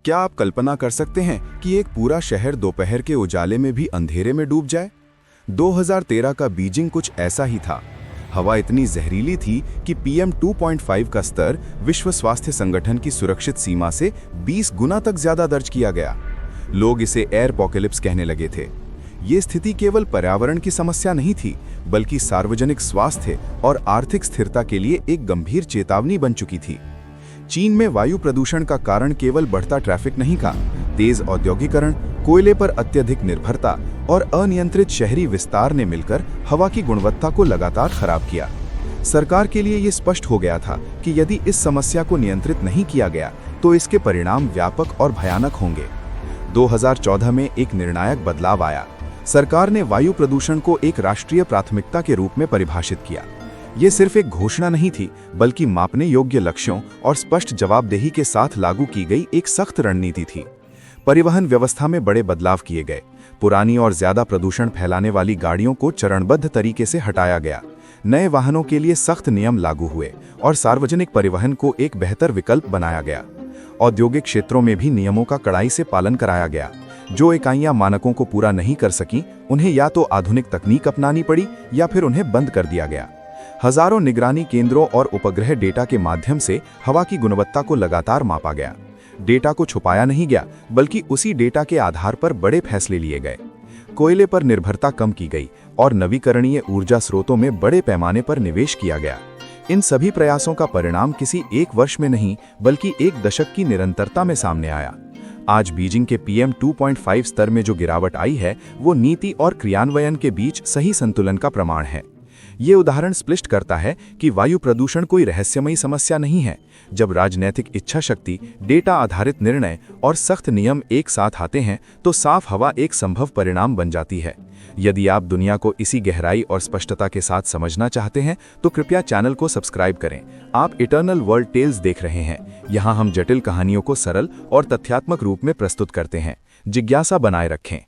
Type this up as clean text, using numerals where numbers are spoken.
क्या आप कल्पना कर सकते हैं कि एक पूरा शहर दोपहर के उजाले में भी अंधेरे में डूब जाए? 2013 का बीजिंग कुछ ऐसा ही था। हवा इतनी जहरीली थी कि PM 2.5 का स्तर विश्व स्वास्थ्य संगठन की सुरक्षित सीमा से 20 गुना तक ज्यादा दर्ज किया गया। लोग इसे एयर पॉकेलिप्स कहने लगे थे। ये स्थिति केवल पर्यावरण की समस्या नहीं थी, बल्कि सार्वजनिक स्वास्थ्य और आर्थिक स्थिरता के लिए एक गंभीर चेतावनी बन चुकी थी। चीन में वायु प्रदूषण का कारण केवल बढ़ता ट्रैफिक नहीं था। तेज औद्योगिकरण, कोयले पर अत्यधिक निर्भरता और अनियंत्रित शहरी विस्तार ने मिलकर हवा की गुणवत्ता को लगातार खराब किया। सरकार के लिए ये स्पष्ट हो गया था कि यदि इस समस्या को नियंत्रित नहीं किया गया तो इसके परिणाम व्यापक और भयानक होंगे। 2014 में एक निर्णायक बदलाव आया। सरकार ने वायु प्रदूषण को एक राष्ट्रीय प्राथमिकता के रूप में परिभाषित किया। ये सिर्फ एक घोषणा नहीं थी, बल्कि मापने योग्य लक्ष्यों और स्पष्ट जवाबदेही के साथ लागू की गई एक सख्त रणनीति थी। परिवहन व्यवस्था में बड़े बदलाव किए गए। पुरानी और ज्यादा प्रदूषण फैलाने वाली गाड़ियों को चरणबद्ध तरीके से हटाया गया। नए वाहनों के लिए सख्त नियम लागू हुए और सार्वजनिक परिवहन को एक बेहतर विकल्प बनाया गया। औद्योगिक क्षेत्रों में भी नियमों का कड़ाई से पालन कराया गया। जो इकाइयां मानकों को पूरा नहीं कर सकीं, उन्हें या तो आधुनिक तकनीक अपनानी पड़ी या फिर उन्हें बंद कर दिया गया। हजारों निगरानी केंद्रों और उपग्रह डेटा के माध्यम से हवा की गुणवत्ता को लगातार मापा गया। डेटा को छुपाया नहीं गया, बल्कि उसी डेटा के आधार पर बड़े फैसले लिए गए। कोयले पर निर्भरता कम की गई और नवीकरणीय ऊर्जा स्रोतों में बड़े पैमाने पर निवेश किया गया। इन सभी प्रयासों का परिणाम किसी एक वर्ष में नहीं, बल्कि एक दशक की निरंतरता में सामने आया। आज बीजिंग के PM 2.5 स्तर में जो गिरावट आई है, वो नीति और क्रियान्वयन के बीच सही संतुलन का प्रमाण है। ये उदाहरण स्पष्ट करता है कि वायु प्रदूषण कोई रहस्यमयी समस्या नहीं है। जब राजनीतिक इच्छा शक्ति, डेटा आधारित निर्णय और सख्त नियम एक साथ आते हैं, तो साफ हवा एक संभव परिणाम बन जाती है। यदि आप दुनिया को इसी गहराई और स्पष्टता के साथ समझना चाहते हैं, तो कृपया चैनल को सब्सक्राइब करें। आप इटर्नल वर्ल्ड टेल्स देख रहे हैं। यहाँ हम जटिल कहानियों को सरल और तथ्यात्मक रूप में प्रस्तुत करते हैं। जिज्ञासा बनाए रखें।